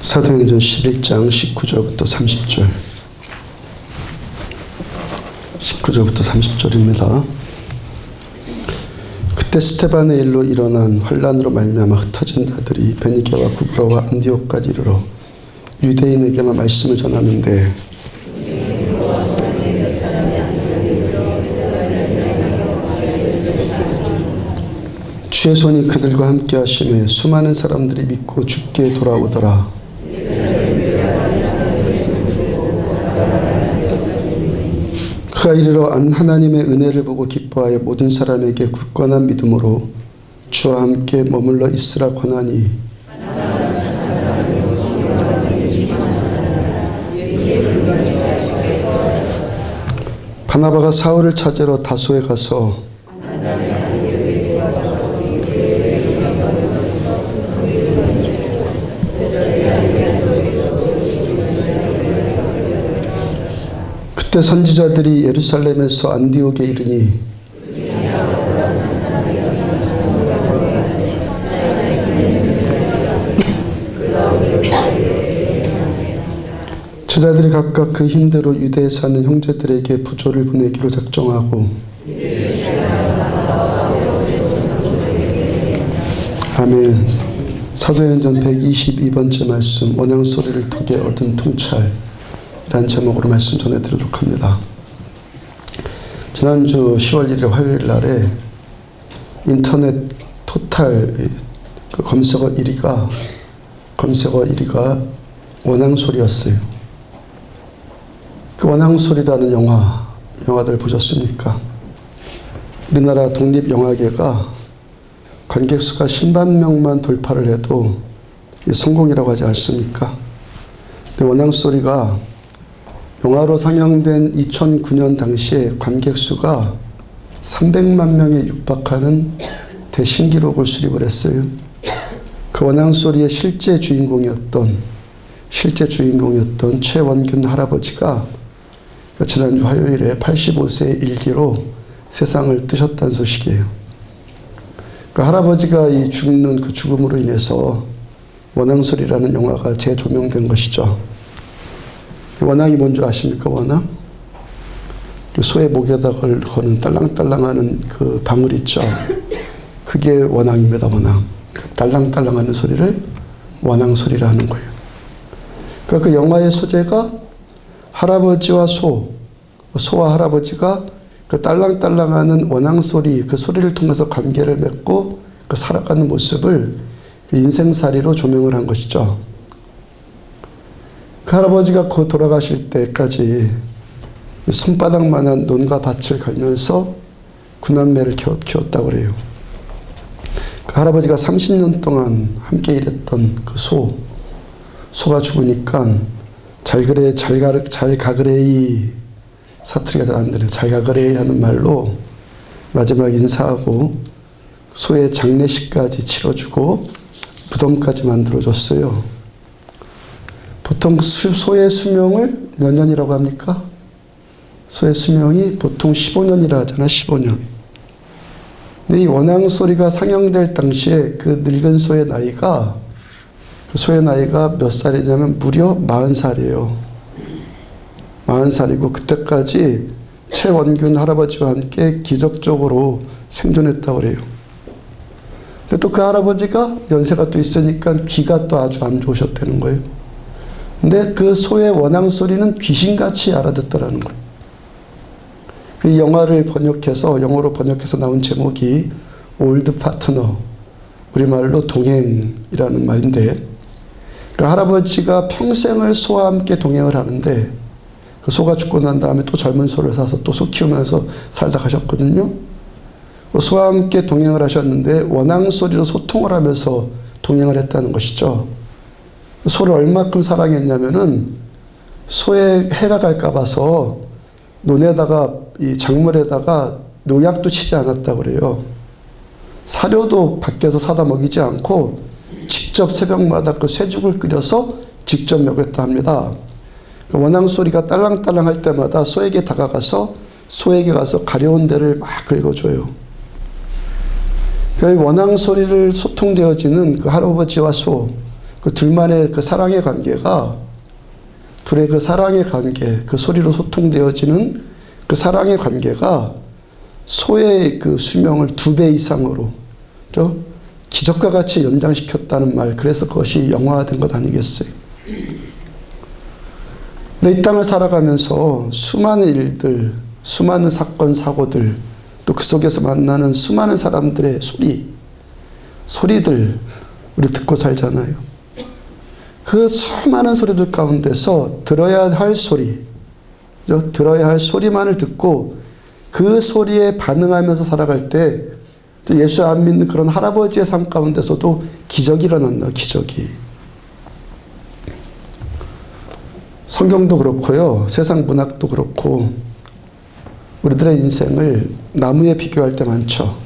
사도행전 11장 19절부터 30절 19절부터 30절입니다. 그때 스데반의 일로 일어난 환란으로 말미암아 흩어진 자들이 베니게와 구브로와 안디옥까지 이르러 유대인에게만 말씀을 전하는데 주의 손이 그들과 함께 하심에 수많은 사람들이 믿고 주께 돌아오더라. 그가 이르러 하나님의 은혜를 보고 기뻐하여 모든 사람에게 굳건한 믿음으로 주와 함께 머물러 있으라 권하니 바나바가 사울을 찾으러 다소에 가서 그때 선지자들이 예루살렘에서 안디옥에 이르니 제자들이 각각 그 힘대로 유대에 사는 형제들에게 부조를 보내기로 작정하고 아멘. 사도행전 122번째 말씀 원앙소리를 통해 얻은 통찰 라는 제목으로 말씀 전해드리도록 합니다. 지난주 10월 1일 화요일 날에 인터넷 토탈 그 검색어 1위가 원앙소리였어요. 그 원앙소리라는 영화들 보셨습니까? 우리나라 독립영화계가 관객 수가 10만 명만 돌파를 해도 성공이라고 하지 않습니까? 근데 원앙소리가 영화로 상영된 2009년 당시에 관객 수가 300만 명에 육박하는 대신기록을 수립을 했어요. 그 원앙소리의 실제 주인공이었던 최원균 할아버지가 지난주 화요일에 85세의 일기로 세상을 뜨셨다는 소식이에요. 그 할아버지가 이 죽는 그 죽음으로 인해서 원앙소리라는 영화가 재조명된 것이죠. 원앙이 뭔지 아십니까? 원앙? 소의 목에다 거는 딸랑딸랑하는 그 방울 있죠. 그게 원앙입니다. 원앙. 그 딸랑딸랑하는 소리를 원앙소리라 하는 거예요. 그러니까 그 영화의 소재가 할아버지와 소와 할아버지가 그 딸랑딸랑하는 원앙소리, 그 소리를 통해서 관계를 맺고 그 살아가는 모습을 인생살이로 조명을 한 것이죠. 그 할아버지가 곧 돌아가실 때까지 손바닥만한 논과 밭을 갈면서 구남매를 키웠다고 그래요. 그 할아버지가 30년 동안 함께 일했던 그 소가 죽으니까 잘 가그레이 사투리가 잘 안 되네요. 잘 가그레이 하는 말로 마지막 인사하고 소의 장례식까지 치러주고 무덤까지 만들어줬어요. 보통 소의 수명을 몇 년이라고 합니까? 소의 수명이 보통 15년이라 하잖아. 15년. 근데 이 원앙소리가 상영될 당시에 그 늙은 소의 나이가 몇 살이냐면 무려 40살이에요. 40살이고 그때까지 최원균 할아버지와 함께 기적적으로 생존했다고 그래요. 근데 또 그 할아버지가 연세가 또 있으니까 귀가 또 아주 안 좋으셨다는 거예요. 근데 그 소의 원앙소리는 귀신같이 알아듣더라는 거예요. 그 영어로 번역해서 나온 제목이 올드 파트너, 우리말로 동행이라는 말인데, 그 할아버지가 평생을 소와 함께 동행을 하는데, 그 소가 죽고 난 다음에 또 젊은 소를 사서 또 소 키우면서 살다 가셨거든요. 소와 함께 동행을 하셨는데 원앙소리로 소통을 하면서 동행을 했다는 것이죠. 소를 얼마큼 사랑했냐면은 소에 해가 갈까 봐서 논에다가 이 작물에다가 농약도 치지 않았다고 그래요. 사료도 밖에서 사다 먹이지 않고 직접 새벽마다 그 쇠죽을 끓여서 직접 먹였다 합니다. 원앙소리가 딸랑딸랑 할 때마다 소에게 다가가서 소에게 가서 가려운 데를 막 긁어줘요. 그 원앙소리를 소통되어지는 그 할아버지와 소, 그 둘만의 그 사랑의 관계가, 둘의 그 사랑의 관계, 그 소리로 소통되어지는 그 사랑의 관계가 소의 그 수명을 2배 이상으로 기적과 같이 연장시켰다는 말, 그래서 그것이 영화화된 것 아니겠어요? 이 땅을 살아가면서 수많은 일들, 수많은 사건, 사고들, 또 그 속에서 만나는 수많은 사람들의 소리들 우리 듣고 살잖아요. 그 수많은 소리들 가운데서 들어야 할 소리, 들어야 할 소리만을 듣고 그 소리에 반응하면서 살아갈 때 또 예수 안 믿는 그런 할아버지의 삶 가운데서도 기적이 일어난다. 기적이. 성경도 그렇고요. 세상 문학도 그렇고 우리들의 인생을 나무에 비교할 때 많죠.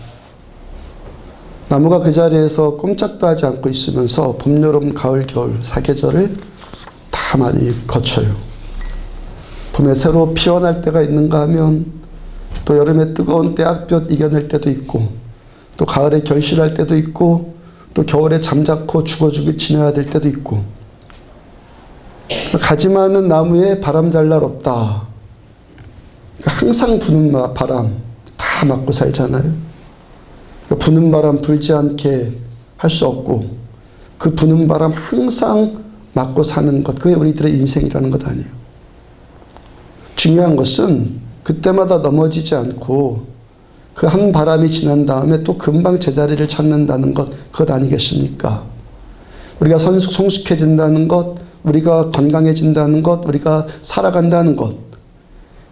나무가 그 자리에서 꼼짝도 하지 않고 있으면서 봄, 여름, 가을, 겨울 4계절을 다 많이 거쳐요. 봄에 새로 피어날 때가 있는가 하면 또 여름에 뜨거운 때학볕 이겨낼 때도 있고 또 가을에 결실할 때도 있고 또 겨울에 잠자코 죽어주기 지내야 될 때도 있고 가지 많은 나무에 바람 잘 날 없다. 항상 부는 바람 다 맞고 살잖아요. 부는 바람 불지 않게 할 수 없고 그 부는 바람 항상 맞고 사는 것, 그게 우리들의 인생이라는 것 아니에요. 중요한 것은 그때마다 넘어지지 않고 그 한 바람이 지난 다음에 또 금방 제자리를 찾는다는 것, 그것 아니겠습니까? 우리가 성숙해진다는 것, 우리가 건강해진다는 것, 우리가 살아간다는 것,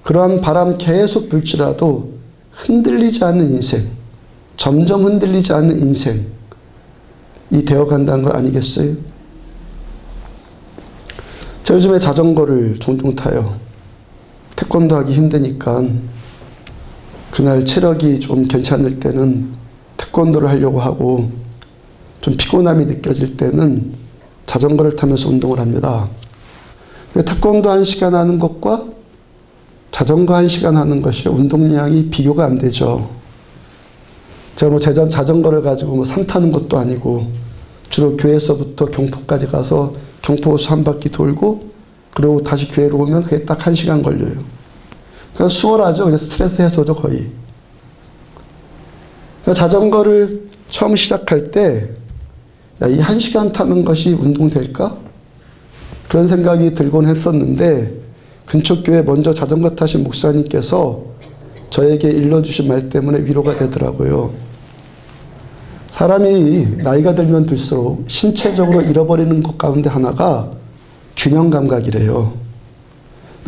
그러한 바람 계속 불지라도 흔들리지 않는 인생, 점점 흔들리지 않는 인생이 되어간다는 것 아니겠어요? 저 요즘에 자전거를 종종 타요. 태권도 하기 힘드니까 그날 체력이 좀 괜찮을 때는 태권도를 하려고 하고 좀 피곤함이 느껴질 때는 자전거를 타면서 운동을 합니다. 태권도 1시간 하는 것과 자전거 1시간 하는 것이 운동량이 비교가 안 되죠. 제가 자전거를 가지고 산 타는 것도 아니고 주로 교회에서부터 경포까지 가서 경포호수 한 바퀴 돌고 그리고 다시 교회로 오면 그게 딱 1시간 걸려요. 그러니까 수월하죠. 그냥 스트레스 해소죠, 거의. 그러니까 자전거를 처음 시작할 때, 이 1시간 타는 것이 운동될까? 그런 생각이 들곤 했었는데, 근처 교회 먼저 자전거 타신 목사님께서 저에게 일러주신 말 때문에 위로가 되더라고요. 사람이 나이가 들면 들수록 신체적으로 잃어버리는 것 가운데 하나가 균형 감각이래요.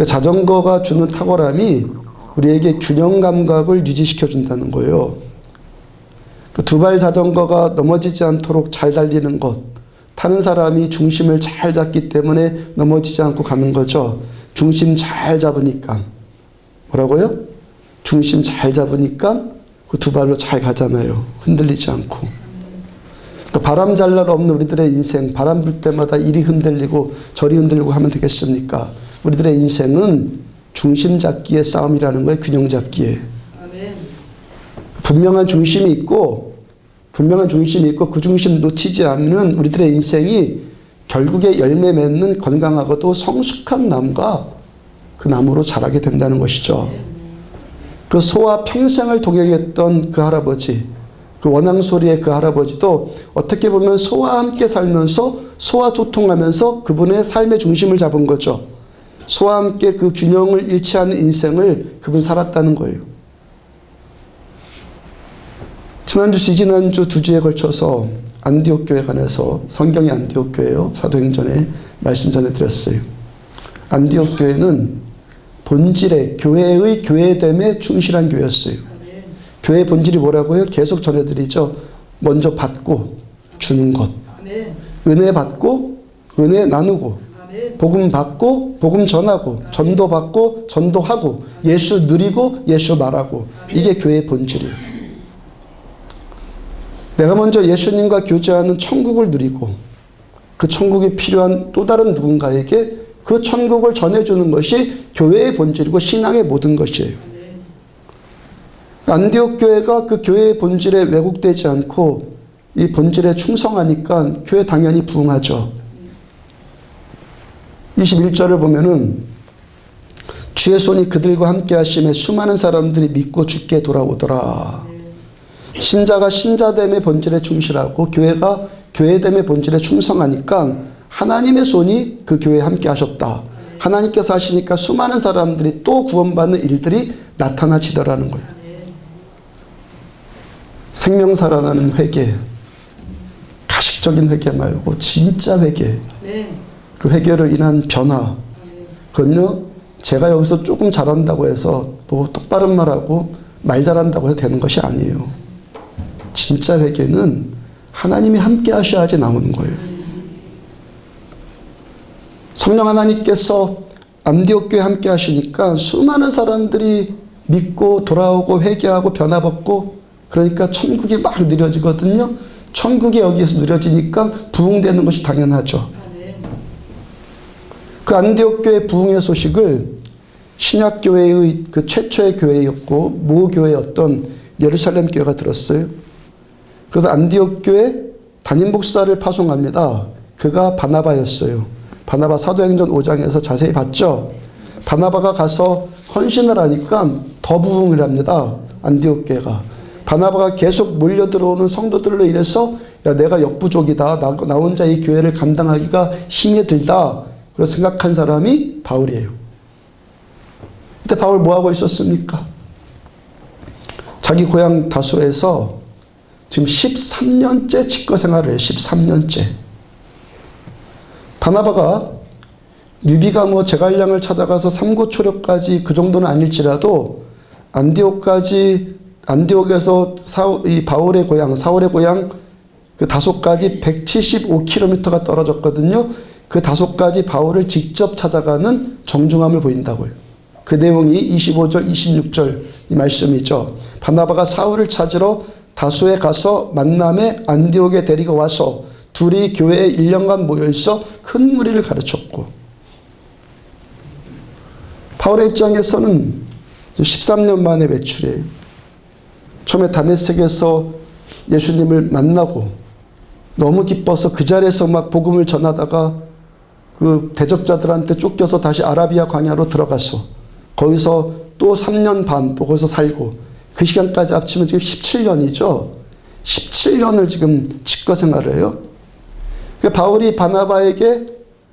자전거가 주는 탁월함이 우리에게 균형 감각을 유지시켜 준다는 거예요. 두 발 자전거가 넘어지지 않도록 잘 달리는 것, 타는 사람이 중심을 잘 잡기 때문에 넘어지지 않고 가는 거죠. 중심 잘 잡으니까. 뭐라고요? 중심 잘 잡으니까 그 두 발로 잘 가잖아요. 흔들리지 않고. 그러니까 바람 잘 날 없는 우리들의 인생, 바람 불 때마다 이리 흔들리고 저리 흔들리고 하면 되겠습니까? 우리들의 인생은 중심 잡기의 싸움이라는 거예요. 균형 잡기에. 아멘. 분명한 중심이 있고 그 중심 놓치지 않는 우리들의 인생이 결국에 열매 맺는 건강하고도 성숙한 나무가 그 나무로 자라게 된다는 것이죠. 그 소와 평생을 동행했던 그 할아버지, 그 원앙소리의 그 할아버지도 어떻게 보면 소와 함께 살면서 소와 소통하면서 그분의 삶의 중심을 잡은 거죠. 소와 함께 그 균형을 잃지 않는 인생을 그분 살았다는 거예요. 지난주 2주에 걸쳐서 안디옥 교회에 관해서, 성경의 안디옥 교회요, 사도행전에 말씀 전해드렸어요. 안디옥 교회는 본질의 교회의 교회됨에 충실한 교회였어요. 교회의 본질이 뭐라고요? 계속 전해드리죠. 먼저 받고 주는 것, 은혜 받고 은혜 나누고, 복음 받고 복음 전하고, 전도 받고 전도하고, 예수 누리고 예수 말하고, 이게 교회의 본질이에요. 내가 먼저 예수님과 교제하는 천국을 누리고 그 천국이 필요한 또 다른 누군가에게 그 천국을 전해주는 것이 교회의 본질이고 신앙의 모든 것이에요. 안디옥 교회가 그 교회의 본질에 왜곡되지 않고 이 본질에 충성하니까 교회 당연히 부흥하죠. 21절을 보면은 주의 손이 그들과 함께 하심에 수많은 사람들이 믿고 주께 돌아오더라. 신자가 신자됨의 본질에 충실하고 교회가 교회됨의 본질에 충성하니까 하나님의 손이 그 교회에 함께 하셨다. 하나님께서 하시니까 수많은 사람들이 또 구원받는 일들이 나타나지더라는 거예요. 생명 살아나는 회개, 가식적인 회개 말고 진짜 회개, 그 회개로 인한 변화, 그건요 제가 여기서 조금 잘한다고 해서 뭐 똑바른 말하고 말 잘한다고 해서 되는 것이 아니에요. 진짜 회개는 하나님이 함께 하셔야지 나오는 거예요. 성령 하나님께서 안디옥 교회에 함께 하시니까 수많은 사람들이 믿고 돌아오고 회개하고 변화받고, 그러니까 천국이 막 느려지거든요. 천국이 여기에서 느려지니까 부흥되는 것이 당연하죠. 그 안디옥 교회 부흥의 소식을 신약 교회의 그 최초의 교회였고 모 교회였던 예루살렘 교회가 들었어요. 그래서 안디옥 교회 담임 목사를 파송합니다. 그가 바나바였어요. 바나바 사도행전 5장에서 자세히 봤죠. 바나바가 가서 헌신을 하니까 더 부흥을 합니다. 안디옥 교회가. 바나바가 계속 몰려 들어오는 성도들로 인해서 야 내가 역부족이다. 나 혼자 이 교회를 감당하기가 힘이 들다. 그렇게 생각한 사람이 바울이에요. 그때 바울 뭐하고 있었습니까? 자기 고향 다소에서 지금 13년째 직거 생활을 해요. 13년째. 바나바가 유비가 뭐 제갈량을 찾아가서 삼고초려까지 그 정도는 아닐지라도 안디옥에서 이 바울의 고향, 사울의 고향 그 다소까지 175km가 떨어졌거든요. 그 다소까지 바울을 직접 찾아가는 정중함을 보인다고요. 그 내용이 25절, 26절 이 말씀이죠. 바나바가 사울을 찾으러 다소에 가서 만남에 안디옥에 데리고 와서 둘이 교회에 1년간 모여있어 큰 무리를 가르쳤고, 바울의 입장에서는 13년 만에 외출이에요. 처음에 다메섹에서 예수님을 만나고 너무 기뻐서 그 자리에서 막 복음을 전하다가 그 대적자들한테 쫓겨서 다시 아라비아 광야로 들어가서 거기서 또 3년 반 또 거기서 살고, 그 시간까지 합치면 지금 17년이죠. 17년을 지금 직거 생활을 해요. 바울이 바나바에게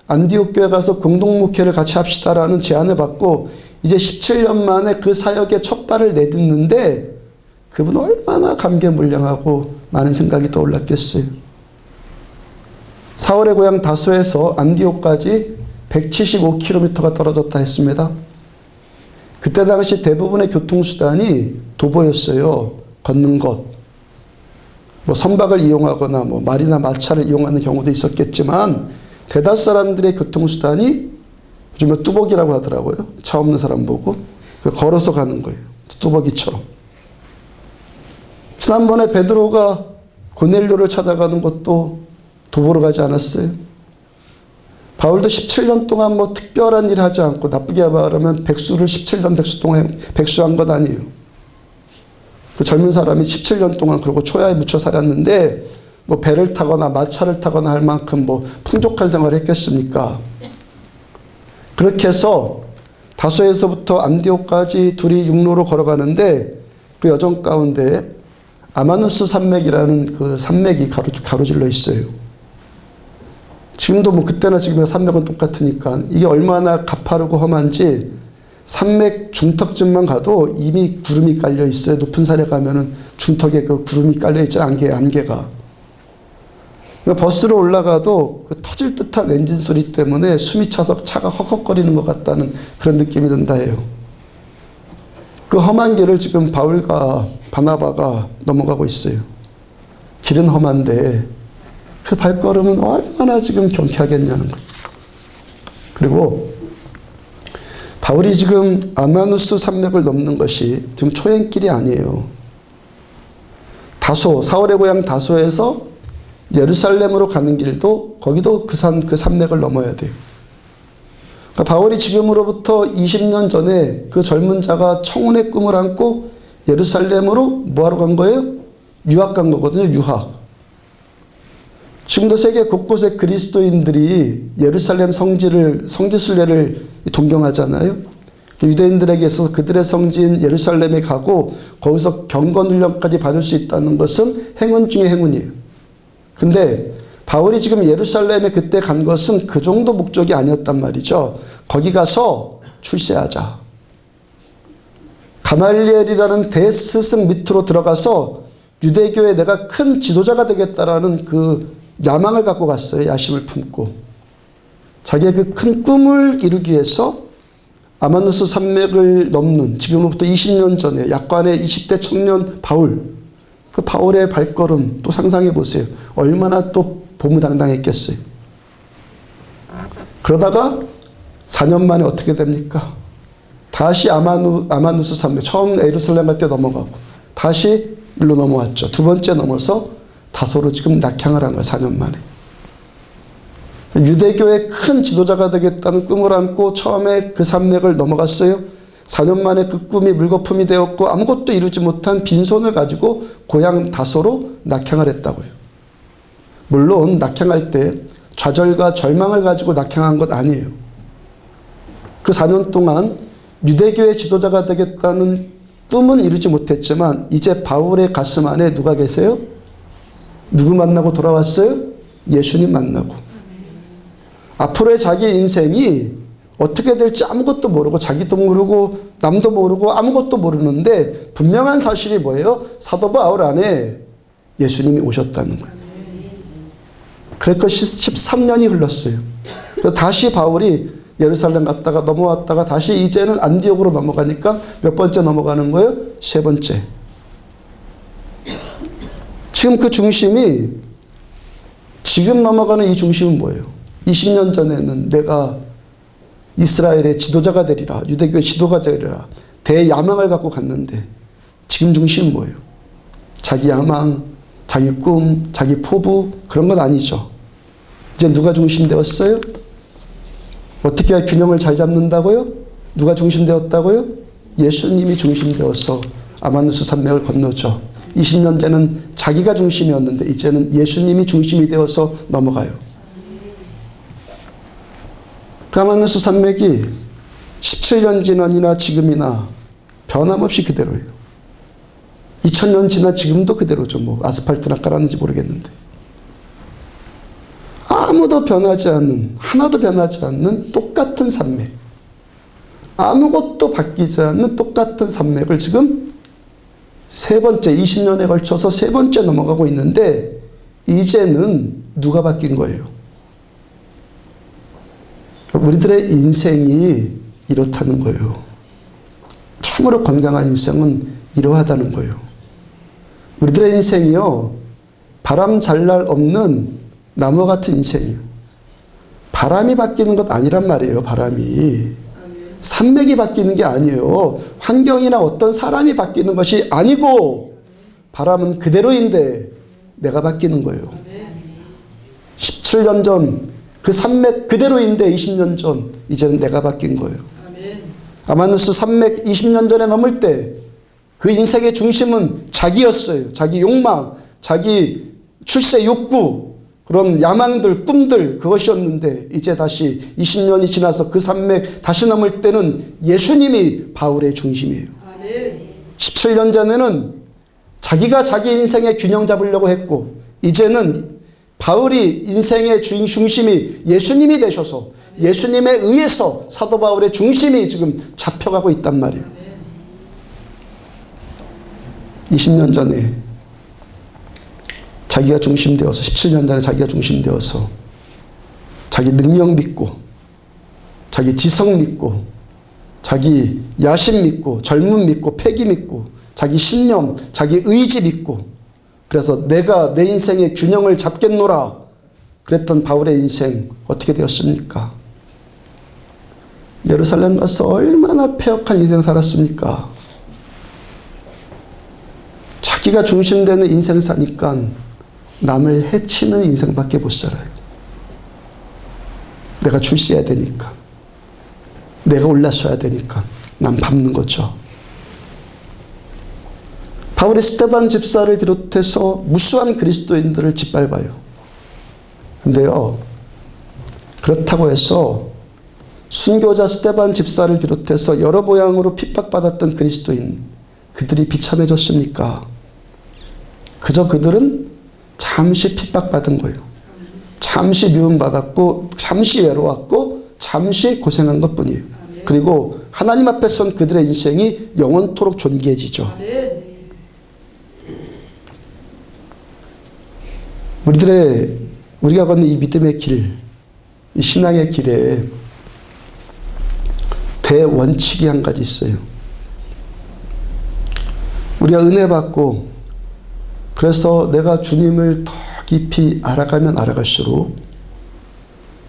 안디옥 교회 가서 공동목회를 같이 합시다라는 제안을 받고 이제 17년 만에 그 사역에 첫 발을 내딛는데 그분 얼마나 감개무량하고 많은 생각이 떠올랐겠어요. 사울의 고향 다소에서 안디옥까지 175km가 떨어졌다 했습니다. 그때 당시 대부분의 교통수단이 도보였어요. 걷는 것. 뭐 선박을 이용하거나 뭐 말이나 마차를 이용하는 경우도 있었겠지만 대다수 사람들의 교통수단이 요즘에 뚜벅이라고 하더라고요. 차 없는 사람 보고. 걸어서 가는 거예요. 뚜벅이처럼. 지난번에 베드로가 고넬료를 찾아가는 것도 도보로 가지 않았어요. 바울도 17년 동안 뭐 특별한 일을 하지 않고, 나쁘게 말하면 백수를 17년 백수 동안 백수한 것 아니에요. 그 젊은 사람이 17년 동안 그러고 초야에 묻혀 살았는데 뭐 배를 타거나 마차를 타거나 할 만큼 뭐 풍족한 생활을 했겠습니까? 그렇게 해서 다소에서부터 안디옥까지 둘이 육로로 걸어가는데 그 여정 가운데 아마누스 산맥이라는 그 산맥이 가로질러 있어요. 지금도 뭐 그때나 지금이나 산맥은 똑같으니까 이게 얼마나 가파르고 험한지 산맥 중턱쯤만 가도 이미 구름이 깔려 있어요. 높은 산에 가면은 중턱에 그 구름이 깔려 있죠. 안개가. 그러니까 버스로 올라가도 그 터질 듯한 엔진 소리 때문에 숨이 차서 차가 헉헉거리는 것 같다는 그런 느낌이 든다 해요. 그 험한 길을 지금 바울과 바나바가 넘어가고 있어요. 길은 험한데 그 발걸음은 얼마나 지금 경쾌하겠냐는 거예요. 그리고 바울이 지금 아마누스 산맥을 넘는 것이 지금 초행길이 아니에요. 다소, 사울의 고향 다소에서 예루살렘으로 가는 길도 거기도 그 산맥을 넘어야 돼요. 그러니까 바울이 지금으로부터 20년 전에 그 젊은 자가 청혼의 꿈을 안고 예루살렘으로 뭐하러 간 거예요? 유학 간 거거든요. 유학. 지금도 세계 곳곳에 그리스도인들이 예루살렘 성지 순례를 동경하잖아요. 유대인들에게 있어서 그들의 성지인 예루살렘에 가고 거기서 경건 훈련까지 받을 수 있다는 것은 행운 중에 행운이에요. 근데 바울이 지금 예루살렘에 그때 간 것은 그 정도 목적이 아니었단 말이죠. 거기 가서 출세하자. 가말리엘이라는 대스승 밑으로 들어가서 유대교에 내가 큰 지도자가 되겠다라는 그 야망을 갖고 갔어요. 야심을 품고. 자기의 그 큰 꿈을 이루기 위해서 아마누스 산맥을 넘는, 지금으로부터 20년 전에 약관의 20대 청년 바울, 그 바울의 발걸음 또 상상해 보세요. 얼마나 또 보무당당했겠어요. 그러다가 4년 만에 어떻게 됩니까? 다시 아마누스 산맥, 처음 예루살렘 갈 때 넘어가고 다시 일로 넘어왔죠. 두 번째 넘어서 다소로 지금 낙향을 한 거예요. 4년 만에. 유대교의 큰 지도자가 되겠다는 꿈을 안고 처음에 그 산맥을 넘어갔어요. 4년 만에 그 꿈이 물거품이 되었고 아무것도 이루지 못한 빈손을 가지고 고향 다소로 낙향을 했다고요. 물론 낙향할 때 좌절과 절망을 가지고 낙향한 것 아니에요. 그 4년 동안 유대교의 지도자가 되겠다는 꿈은 이루지 못했지만 이제 바울의 가슴 안에 누가 계세요? 누구 만나고 돌아왔어요? 예수님 만나고. 앞으로의 자기 인생이 어떻게 될지 아무것도 모르고 자기도 모르고 남도 모르고 아무것도 모르는데 분명한 사실이 뭐예요? 사도 바울 안에 예수님이 오셨다는 거예요. 그래서 13년이 흘렀어요. 그래서 다시 바울이 예루살렘 갔다가 넘어왔다가 다시 이제는 안디옥으로 넘어가니까 몇 번째 넘어가는 거예요? 세 번째. 지금 그 중심이, 지금 넘어가는 이 중심은 뭐예요? 20년 전에는 내가 이스라엘의 지도자가 되리라, 유대교의 지도가 되리라, 대야망을 갖고 갔는데 지금 중심은 뭐예요? 자기 야망, 자기 꿈, 자기 포부, 그런 건 아니죠. 이제 누가 중심되었어요? 어떻게 균형을 잘 잡는다고요? 누가 중심되었다고요? 예수님이 중심되어서 아마누스 산맥을 건너죠. 20년 전에는 자기가 중심이었는데 이제는 예수님이 중심이 되어서 넘어가요. 그 아마누스 산맥이 17년 지난이나 지금이나 변함없이 그대로예요. 2000년 지나 지금도 그대로죠. 뭐 아스팔트나 깔았는지 모르겠는데. 아무도 변하지 않는, 하나도 변하지 않는 똑같은 산맥. 아무것도 바뀌지 않는 똑같은 산맥을 지금 세 번째, 20년에 걸쳐서 세 번째 넘어가고 있는데 이제는 누가 바뀐 거예요? 우리들의 인생이 이렇다는 거예요. 참으로 건강한 인생은 이러하다는 거예요. 우리들의 인생이요, 바람 잘 날 없는 나무 같은 인생이에요. 바람이 바뀌는 것 아니란 말이에요. 바람이. 산맥이 바뀌는 게 아니에요. 환경이나 어떤 사람이 바뀌는 것이 아니고 바람은 그대로인데 내가 바뀌는 거예요. 17년 전 그 산맥 그대로인데 20년 전 이제는 내가 바뀐 거예요. 아마누스 산맥 20년 전에 넘을 때 그 인생의 중심은 자기였어요. 자기 욕망, 자기 출세 욕구, 그런 야망들, 꿈들, 그것이었는데 이제 다시 20년이 지나서 그 산맥 다시 넘을 때는 예수님이 바울의 중심이에요. 17년 전에는 자기가 자기 인생의 균형 잡으려고 했고 이제는 바울이 인생의 중심이 예수님이 되셔서 예수님에 의해서 사도 바울의 중심이 지금 잡혀가고 있단 말이에요. 20년 전에 자기가 중심되어서 17년 전에 자기가 중심되어서 자기 능력 믿고 자기 지성 믿고 자기 야심 믿고 젊음 믿고 패기 믿고 자기 신념 자기 의지 믿고 그래서 내가 내 인생의 균형을 잡겠노라 그랬던 바울의 인생 어떻게 되었습니까? 예루살렘 가서 얼마나 패역한 인생 살았습니까? 자기가 중심되는 인생 사니까 남을 해치는 인생밖에 못 살아요. 내가 출세해야 되니까. 내가 올라서야 되니까 남 밟는 거죠. 바울이 스데반 집사를 비롯해서 무수한 그리스도인들을 짓밟아요. 근데요, 그렇다고 해서 순교자 스데반 집사를 비롯해서 여러 모양으로 핍박받았던 그리스도인, 그들이 비참해졌습니까? 그저 그들은 잠시 핍박받은 거예요. 잠시 미움받았고, 잠시 외로웠고, 잠시 고생한 것 뿐이에요. 그리고 하나님 앞에 선 그들의 인생이 영원토록 존귀해지죠. 우리가 걷는 이 믿음의 길, 이 신앙의 길에 대원칙이 한 가지 있어요. 우리가 은혜 받고, 그래서 내가 주님을 더 깊이 알아가면 알아갈수록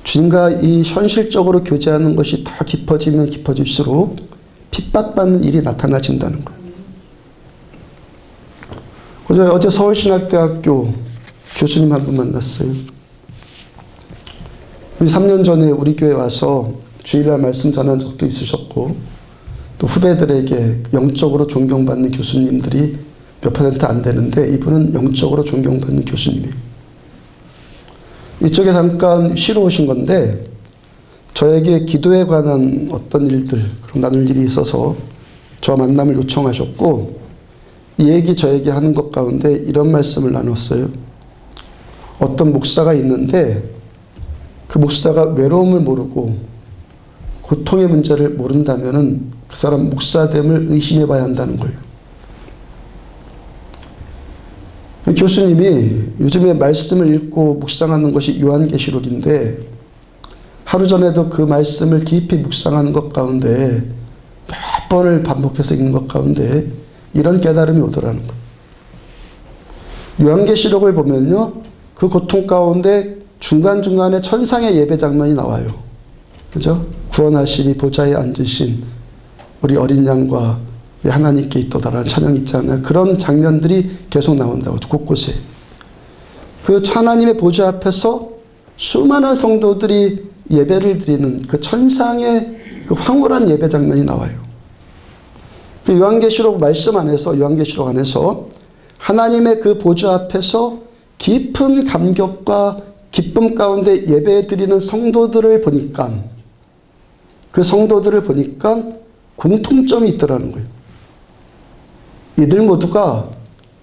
주님과 이 현실적으로 교제하는 것이 더 깊어지면 깊어질수록 핍박받는 일이 나타나진다는 거예요. 어제 서울신학대학교 교수님 한 분 만났어요. 우리 3년 전에 우리 교회 와서 주일날 말씀 전한 적도 있으셨고, 또 후배들에게 영적으로 존경받는 교수님들이 몇 % 안 되는데 이분은 영적으로 존경받는 교수님이에요. 이쪽에 잠깐 쉬러 오신 건데 저에게 기도에 관한 어떤 일들, 그런 나눌 일이 있어서 저와 만남을 요청하셨고, 이 얘기 저에게 하는 것 가운데 이런 말씀을 나눴어요. 어떤 목사가 있는데 그 목사가 외로움을 모르고 고통의 문제를 모른다면은 그 사람 목사됨을 의심해 봐야 한다는 거예요. 교수님이 요즘에 말씀을 읽고 묵상하는 것이 요한계시록인데 하루 전에도 그 말씀을 깊이 묵상하는 것 가운데 몇 번을 반복해서 읽는 것 가운데 이런 깨달음이 오더라는 거예요. 요한계시록을 보면요, 그 고통 가운데 중간중간에 천상의 예배 장면이 나와요. 그죠? 구원하심이 보좌에 앉으신 우리 어린 양과 우리 하나님께 있도다라는 찬양 있잖아요. 그런 장면들이 계속 나온다고, 곳곳에. 그 하나님의 보좌 앞에서 수많은 성도들이 예배를 드리는 그 천상의 그 황홀한 예배 장면이 나와요. 그 요한계시록 말씀 안에서, 요한계시록 안에서 하나님의 그 보좌 앞에서 깊은 감격과 기쁨 가운데 예배 드리는 성도들을 보니까, 그 성도들을 보니까 공통점이 있더라는 거예요. 이들 모두가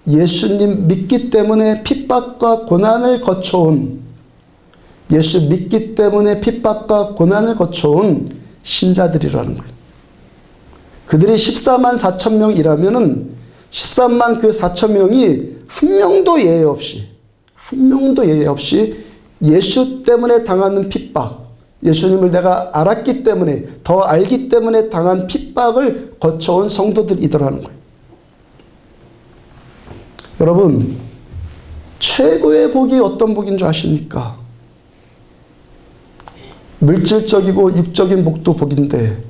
예수님 믿기 때문에 핍박과 고난을 거쳐온, 예수 믿기 때문에 핍박과 고난을 거쳐온 신자들이라는 거예요. 그들이 14만 4천 명이라면은 13만 그 4천 명이 한 명도 예외 없이 예수 때문에 당하는 핍박, 예수님을 내가 알았기 때문에, 더 알기 때문에 당한 핍박을 거쳐온 성도들이더라는 거예요. 여러분, 최고의 복이 어떤 복인 줄 아십니까? 물질적이고 육적인 복도 복인데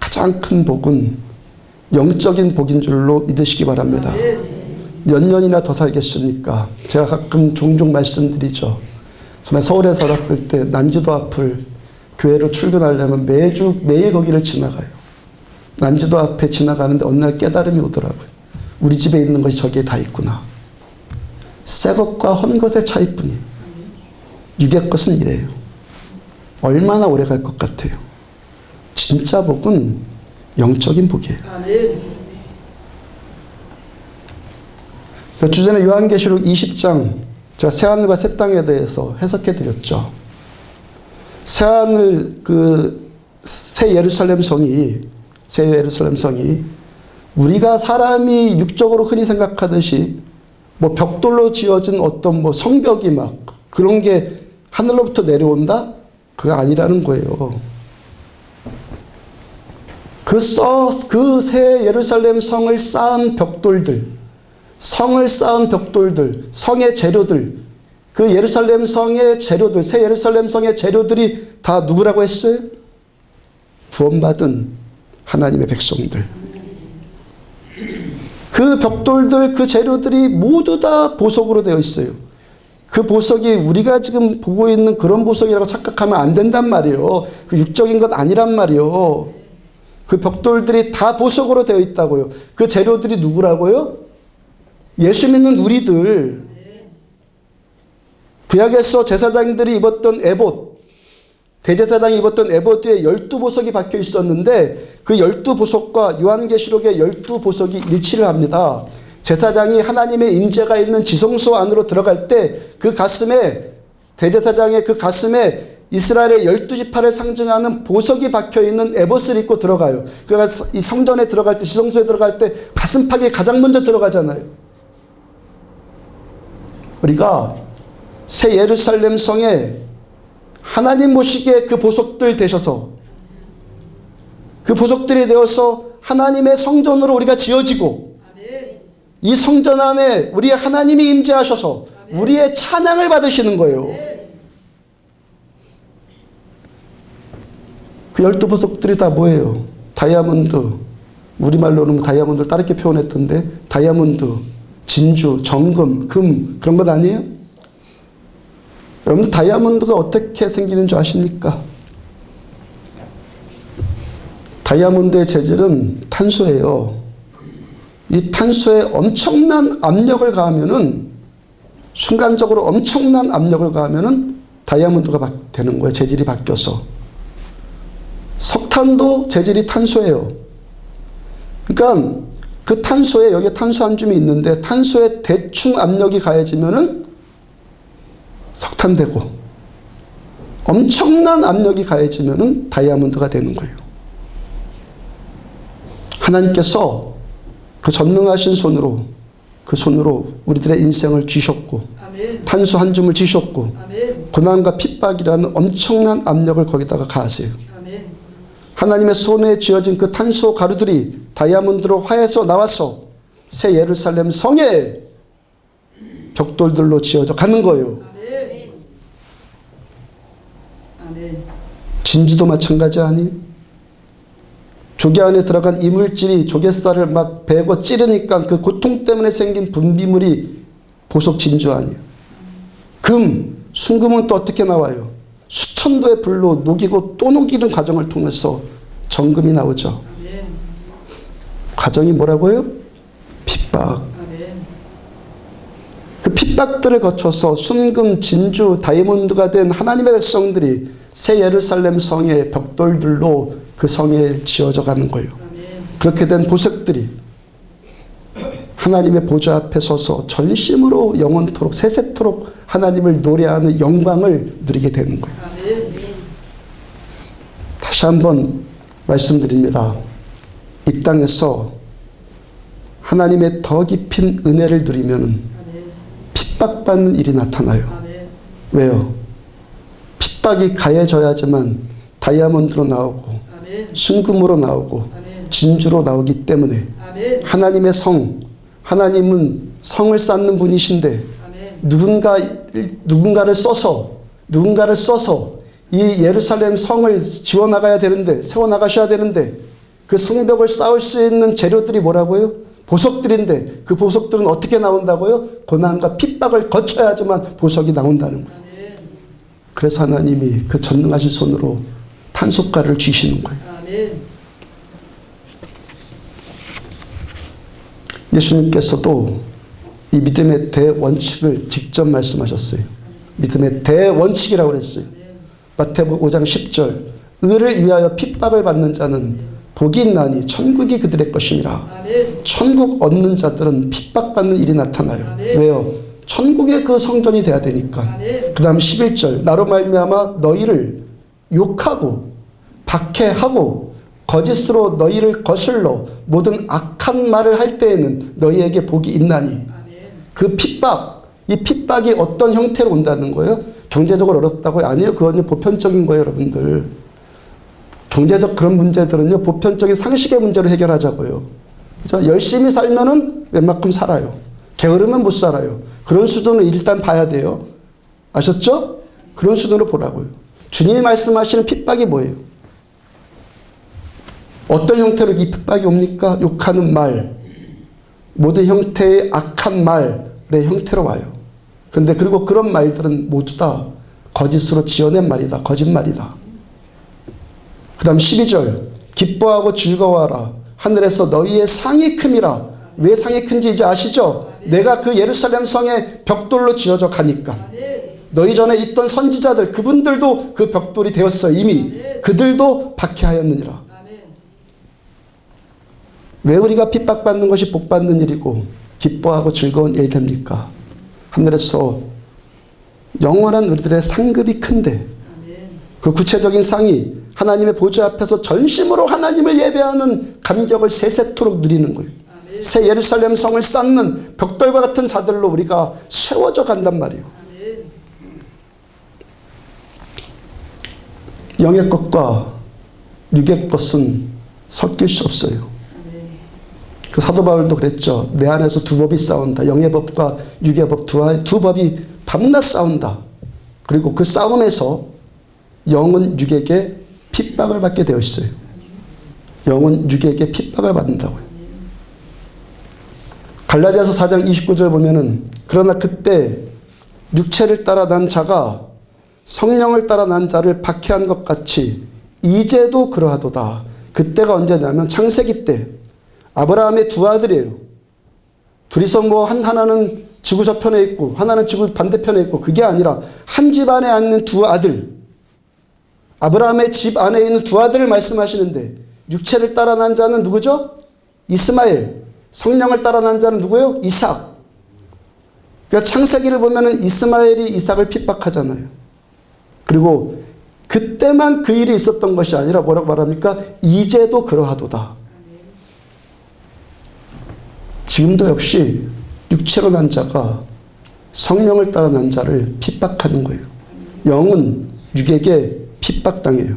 가장 큰 복은 영적인 복인 줄로 믿으시기 바랍니다. 몇 년이나 더 살겠습니까? 제가 가끔 종종 말씀드리죠. 저는 서울에 살았을 때 난지도 앞을 교회로 출근하려면 매일 거기를 지나가요. 난지도 앞에 지나가는데 어느 날 깨달음이 오더라고요. 우리 집에 있는 것이 저기에 다 있구나. 새 것과 헌 것의 차이뿐이에요. 육의 것은 이래요. 얼마나 오래 갈 것 같아요. 진짜 복은 영적인 복이에요. 몇 주 전에 요한계시록 20장 제가 새하늘과 새 땅에 대해서 해석해 드렸죠. 새하늘, 새 예루살렘 성이 우리가 사람이 육적으로 흔히 생각하듯이 뭐 벽돌로 지어진 어떤 뭐 성벽이 막 그런 게 하늘로부터 내려온다? 그거 아니라는 거예요. 그 새 예루살렘 성을 쌓은 벽돌들, 성의 재료들, 그 예루살렘 성의 재료들, 새 예루살렘 성의 재료들이 다 누구라고 했어요? 구원받은 하나님의 백성들. 그 벽돌들, 그 재료들이 모두 다 보석으로 되어 있어요. 그 보석이 우리가 지금 보고 있는 그런 보석이라고 착각하면 안 된단 말이에요. 그 육적인 것 아니란 말이에요. 그 벽돌들이 다 보석으로 되어 있다고요. 그 재료들이 누구라고요? 예수 믿는 우리들. 구약에서 제사장들이 입었던 에봇, 대제사장이 입었던 에봇 뒤에 12보석이 박혀 있었는데 그 12보석과 요한계시록의 12보석이 일치를 합니다. 제사장이 하나님의 임재가 있는 지성소 안으로 들어갈 때 그 가슴에, 대제사장의 그 가슴에 이스라엘의 12지파를 상징하는 보석이 박혀있는 에봇을 입고 들어가요. 그러니까 이 성전에 들어갈 때, 지성소에 들어갈 때 가슴팍이 가장 먼저 들어가잖아요. 우리가 새 예루살렘 성에 하나님 보시기에 그 보석들 되셔서, 그 보석들이 되어서 하나님의 성전으로 우리가 지어지고, 이 성전 안에 우리의 하나님이 임재하셔서 우리의 찬양을 받으시는 거예요. 그 12보석들이 다 뭐예요? 다이아몬드, 우리말로는 다이아몬드를 다르게 표현했던데, 다이아몬드, 진주, 정금, 금, 그런 것 아니에요? 여러분들 다이아몬드가 어떻게 생기는 줄 아십니까? 다이아몬드의 재질은 탄소예요. 이 탄소에 엄청난 압력을 가하면은, 순간적으로 엄청난 압력을 가하면은 다이아몬드가 되는 거예요. 재질이 바뀌어서. 석탄도 재질이 탄소예요. 그러니까 그 탄소에, 여기에 탄소 한 줌이 있는데 탄소에 대충 압력이 가해지면은 석탄되고, 엄청난 압력이 가해지면은 다이아몬드가 되는 거예요. 하나님께서 그 전능하신 손으로, 그 손으로 우리들의 인생을 쥐셨고, 아멘. 탄소 한 줌을 쥐셨고, 아멘. 고난과 핍박이라는 엄청난 압력을 거기다가 가하세요. 아멘. 하나님의 손에 쥐어진 그 탄소 가루들이 다이아몬드로 화해서 나와서 새 예루살렘 성에 벽돌들로 지어져 가는 거예요. 아멘. 아멘. 진주도 마찬가지 아니? 조개 안에 들어간 이물질이 조갯살을 막 베고 찌르니까 그 고통 때문에 생긴 분비물이 보석 진주 아니에요. 금, 순금은 또 어떻게 나와요? 수천도의 불로 녹이고 또 녹이는 과정을 통해서 정금이 나오죠. 과정이 뭐라고요? 핍박. 그 핍박들을 거쳐서 순금, 진주, 다이아몬드가 된 하나님의 백성들이 새 예루살렘 성의 벽돌들로 그 성에 지어져 가는 거예요. 그렇게 된 보석들이 하나님의 보좌 앞에 서서 전심으로 영원토록 세세토록 하나님을 노래하는 영광을 누리게 되는 거예요. 다시 한번 말씀드립니다. 이 땅에서 하나님의 더 깊은 은혜를 누리면 핍박받는 일이 나타나요. 왜요? 핍박이 가해져야지만 다이아몬드로 나오고 순금으로 나오고 진주로 나오기 때문에 하나님의 성, 하나님은 성을 쌓는 분이신데 누군가를 써서 이 예루살렘 성을 지어나가야 되는데, 세워나가셔야 되는데 그 성벽을 쌓을 수 있는 재료들이 뭐라고요? 보석들인데 그 보석들은 어떻게 나온다고요? 고난과 핍박을 거쳐야지만 보석이 나온다는 거예요. 그래서 하나님이 그 전능하신 손으로 탄소가를 쥐시는 거예요. 예수님께서도 이 믿음의 대원칙을 직접 말씀하셨어요. 믿음의 대원칙이라고 그랬어요. 마태복음 5장 10절, 의를 위하여 핍박을 받는 자는 복이 있나니 천국이 그들의 것임이라. 천국 얻는 자들은 핍박받는 일이 나타나요. 왜요? 천국의 그 성전이 돼야 되니까. 그 다음 11절, 나로 말미암아 너희를 욕하고 박해하고 거짓으로 너희를 거슬러 모든 악한 말을 할 때에는 너희에게 복이 있나니. 그 핍박, 이 핍박이 어떤 형태로 온다는 거예요? 경제적으로 어렵다고요? 아니에요. 그건 보편적인 거예요, 여러분들. 경제적 그런 문제들은요, 보편적인 상식의 문제로 해결하자고요. 그죠? 열심히 살면은 웬만큼 살아요. 게으르면 못 살아요. 그런 수준으로 일단 봐야 돼요. 아셨죠? 그런 수준으로 보라고요. 주님이 말씀하시는 핍박이 뭐예요? 어떤 형태로 이 핍박이 옵니까? 욕하는 말, 모든 형태의 악한 말의 형태로 와요. 근데 그리고 그런 말들은 모두 다 거짓으로 지어낸 말이다. 거짓말이다. 그 다음 12절, 기뻐하고 즐거워하라. 하늘에서 너희의 상이 큼이라. 왜 상이 큰지 이제 아시죠? 내가 그 예루살렘 성에 벽돌로 지어져 가니까. 너희 전에 있던 선지자들 그분들도 그 벽돌이 되었어요. 이미 그들도 박해하였느니라. 왜 우리가 핍박받는 것이 복받는 일이고 기뻐하고 즐거운 일 됩니까? 하늘에서 영원한 우리들의 상급이 큰데 그 구체적인 상이 하나님의 보좌 앞에서 전심으로 하나님을 예배하는 감격을 세세토록 누리는 거예요. 새 예루살렘 성을 쌓는 벽돌과 같은 자들로 우리가 세워져 간단 말이에요. 영의 것과 육의 것은 섞일 수 없어요. 그 사도 바울도 그랬죠. 내 안에서 두 법이 싸운다. 영의 법과 육의 법 두 법이 밤낮 싸운다. 그리고 그 싸움에서 영은 육에게 핍박을 받게 되어 있어요. 영은 육에게 핍박을 받는다고요. 갈라디아서 4장 29절 보면은 그러나 그때 육체를 따라 난 자가 성령을 따라 난 자를 박해한 것 같이 이제도 그러하도다. 그때가 언제냐면 창세기 때 아브라함의 두 아들이에요. 둘이서 하나는 지구 저편에 있고 하나는 지구 반대편에 있고 그게 아니라 한 집 안에 앉는 두 아들. 아브라함의 집 안에 있는 두 아들을 말씀하시는데 육체를 따라 난 자는 누구죠? 이스마엘. 성령을 따라 난 자는 누구예요? 이삭. 그러니까 창세기를 보면은 이스마엘이 이삭을 핍박하잖아요. 그리고 그때만 그 일이 있었던 것이 아니라 뭐라고 말합니까? 이제도 그러하도다. 지금도 역시 육체로 난 자가 성령을 따라 난 자를 핍박하는 거예요. 영은 육에게 핍박당해요.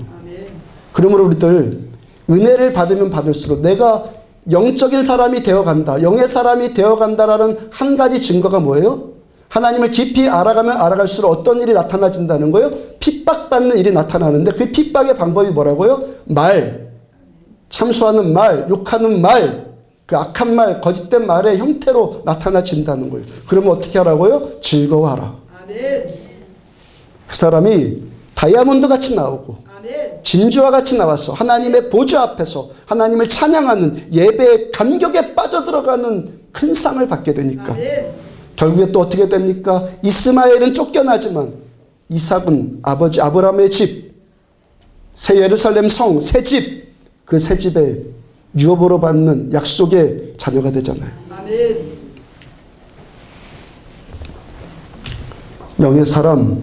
그러므로 우리들 은혜를 받으면 받을수록 내가 영적인 사람이 되어간다. 영의 사람이 되어간다라는 한 가지 증거가 뭐예요? 하나님을 깊이 알아가면 알아갈수록 어떤 일이 나타나진다는 거예요? 핍박받는 일이 나타나는데 그 핍박의 방법이 뭐라고요? 말, 참소하는 말, 욕하는 말, 그 악한 말, 거짓된 말의 형태로 나타나진다는 거예요. 그러면 어떻게 하라고요? 즐거워하라. 아멘. 그 사람이 다이아몬드 같이 나오고 진주와 같이 나와서 하나님의 보좌 앞에서 하나님을 찬양하는 예배의 감격에 빠져들어가는 큰 상을 받게 되니까 결국에 또 어떻게 됩니까? 이스마엘은 쫓겨나지만 이삭은 아버지 아브라함의 집, 새 예루살렘 성, 새 집, 그 새 집에 유업으로 받는 약속의 자녀가 되잖아요. 영의 사람,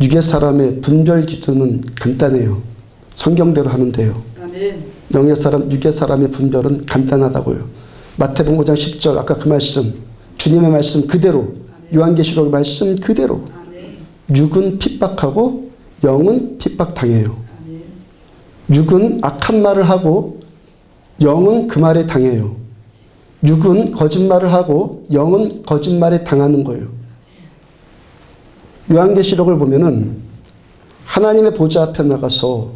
육의 사람의 분별 기준은 간단해요. 성경대로 하면 돼요. 영의 사람, 육의 사람의 분별은 간단하다고요. 마태복음 5장 10절 아까 그 말씀, 주님의 말씀 그대로, 요한계시록 말씀 그대로. 육은 핍박하고 영은 핍박당해요. 육은 악한 말을 하고 영은 그 말에 당해요. 육은 거짓말을 하고 영은 거짓말에 당하는 거예요. 요한계시록을 보면은 하나님의 보좌 앞에 나가서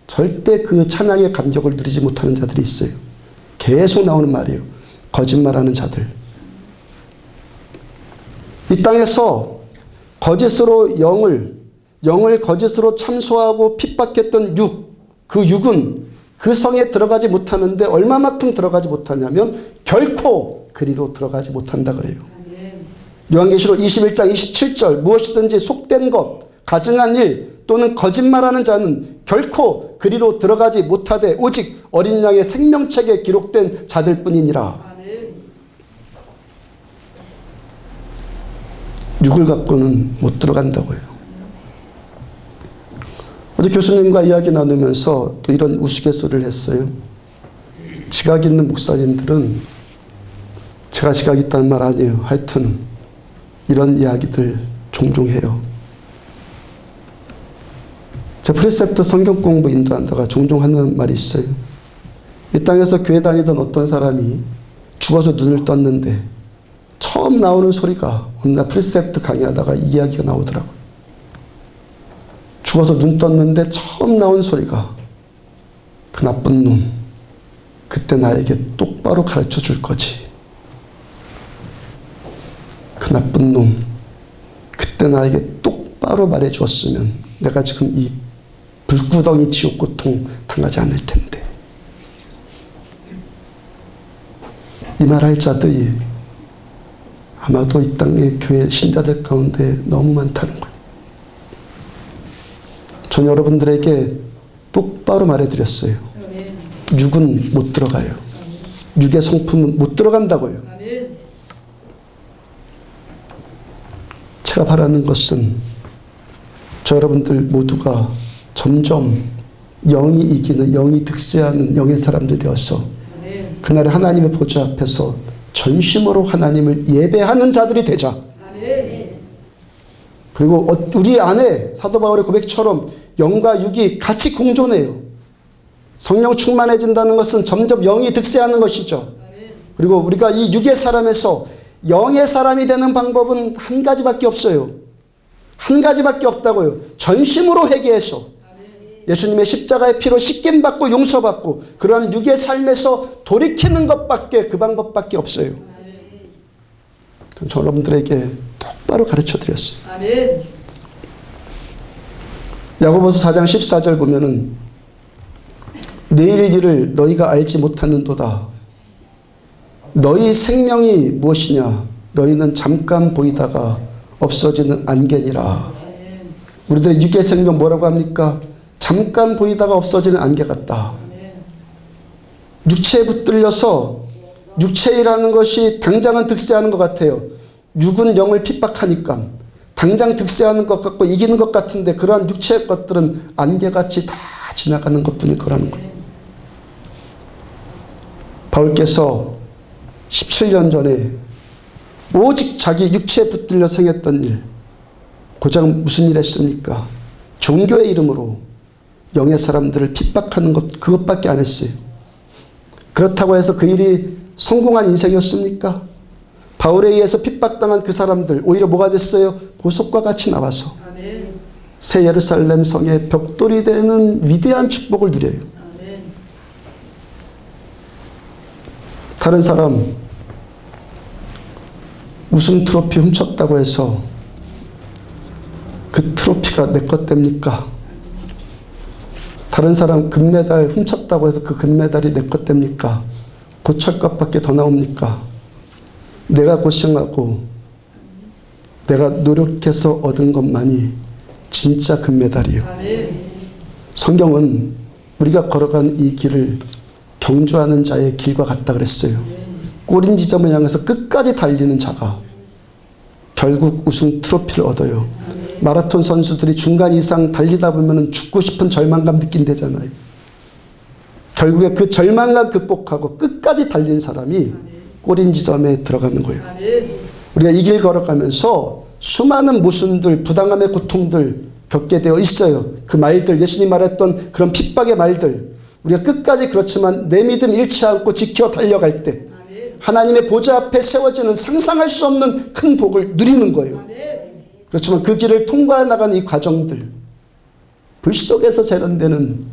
절대 그 찬양의 감격을 누리지 못하는 자들이 있어요. 계속 나오는 말이에요. 거짓말하는 자들. 이 땅에서 거짓으로 영을 거짓으로 참소하고 핍박했던 그 육은 그 성에 들어가지 못하는데 얼마만큼 들어가지 못하냐면 결코 그리로 들어가지 못한다 그래요. 요한계시록 21장 27절 무엇이든지 속된 것, 가증한 일 또는 거짓말하는 자는 결코 그리로 들어가지 못하되 오직 어린 양의 생명책에 기록된 자들뿐이니라. 육을 갖고는 못 들어간다고요. 어제 교수님과 이야기 나누면서 또 이런 우스갯소리를 했어요. 지각 있는 목사님들은 제가 지각 있다는 말 아니에요. 하여튼 이런 이야기들 종종 해요. 제 프리셉트 성경 공부 인도한다가 종종 하는 말이 있어요. 이 땅에서 교회 다니던 어떤 사람이 죽어서 눈을 떴는데 처음 나오는 소리가 어느 날 프리셉트 강의하다가 이 이야기가 나오더라고요. 죽어서 눈 떴는데 처음 나온 소리가 그 나쁜 놈, 그때 나에게 똑바로 가르쳐 줄 거지. 그 나쁜 놈, 그때 나에게 똑바로 말해 주었으면 내가 지금 이 불구덩이 지옥 고통 당하지 않을 텐데. 이 말 할 자들이 아마도 이 땅의 교회 신자들 가운데 너무 많다는 거예요. 전 여러분들에게 똑바로 말해드렸어요. 육은 못 들어가요. 육의 성품은 못 들어간다고요. 제가 바라는 것은 저 여러분들 모두가 점점 영이 이기는, 영이 득세하는 영의 사람들 되어서 그날에 하나님의 보좌 앞에서 전심으로 하나님을 예배하는 자들이 되자. 그리고 우리 안에 사도 바울의 고백처럼 영과 육이 같이 공존해요. 성령 충만해진다는 것은 점점 영이 득세하는 것이죠. 그리고 우리가 이 육의 사람에서 영의 사람이 되는 방법은 한 가지밖에 없어요. 한 가지밖에 없다고요. 전심으로 회개해서 예수님의 십자가의 피로 씻김받고 용서받고 그러한 육의 삶에서 돌이키는 것밖에, 그 방법밖에 없어요. 저 여러분들에게 똑바로 가르쳐 드렸어요. 야고보서 4장 14절 보면은 내일 일을 너희가 알지 못하는도다. 너희 생명이 무엇이냐? 너희는 잠깐 보이다가 없어지는 안개니라. 우리들의 육의 생명 뭐라고 합니까? 잠깐 보이다가 없어지는 안개 같다. 육체에 붙들려서 육체이라는 것이 당장은 득세하는 것 같아요. 육은 영을 핍박하니까 당장 득세하는 것 같고 이기는 것 같은데 그러한 육체의 것들은 안개같이 다 지나가는 것뿐일 거라는 거예요. 바울께서 17년 전에 오직 자기 육체에 붙들려 생겼던 일, 고작 무슨 일 했습니까? 종교의 이름으로 영의 사람들을 핍박하는 것, 그것밖에 안 했어요. 그렇다고 해서 그 일이 성공한 인생이었습니까? 바울에 의해서 핍박당한 그 사람들 오히려 뭐가 됐어요? 보석과 같이 나와서 새 예루살렘 성의 벽돌이 되는 위대한 축복을 누려요. 다른 사람 우승 트로피 훔쳤다고 해서 그 트로피가 내 것 됩니까? 다른 사람 금메달 훔쳤다고 해서 그 금메달이 내 것 됩니까? 고철값밖에 더 나옵니까? 내가 고생하고 내가 노력해서 얻은 것만이 진짜 금메달이요. 성경은 우리가 걸어간 이 길을 경주하는 자의 길과 같다 그랬어요. 꼬린 지점을 향해서 끝까지 달리는 자가 결국 우승 트로피를 얻어요. 마라톤 선수들이 중간 이상 달리다 보면 죽고 싶은 절망감 느낀대잖아요. 결국에 그 절망감 극복하고 끝까지 달린 사람이 꼬린 지점에 들어가는 거예요. 우리가 이 길 걸어가면서 수많은 모순들, 부당함의 고통들 겪게 되어 있어요. 그 말들, 예수님 말했던 그런 핍박의 말들, 우리가 끝까지 그렇지만 내 믿음 잃지 않고 지켜 달려갈 때 하나님의 보좌 앞에 세워지는 상상할 수 없는 큰 복을 누리는 거예요. 그렇지만 그 길을 통과해 나가는 이 과정들, 불 속에서 재련되는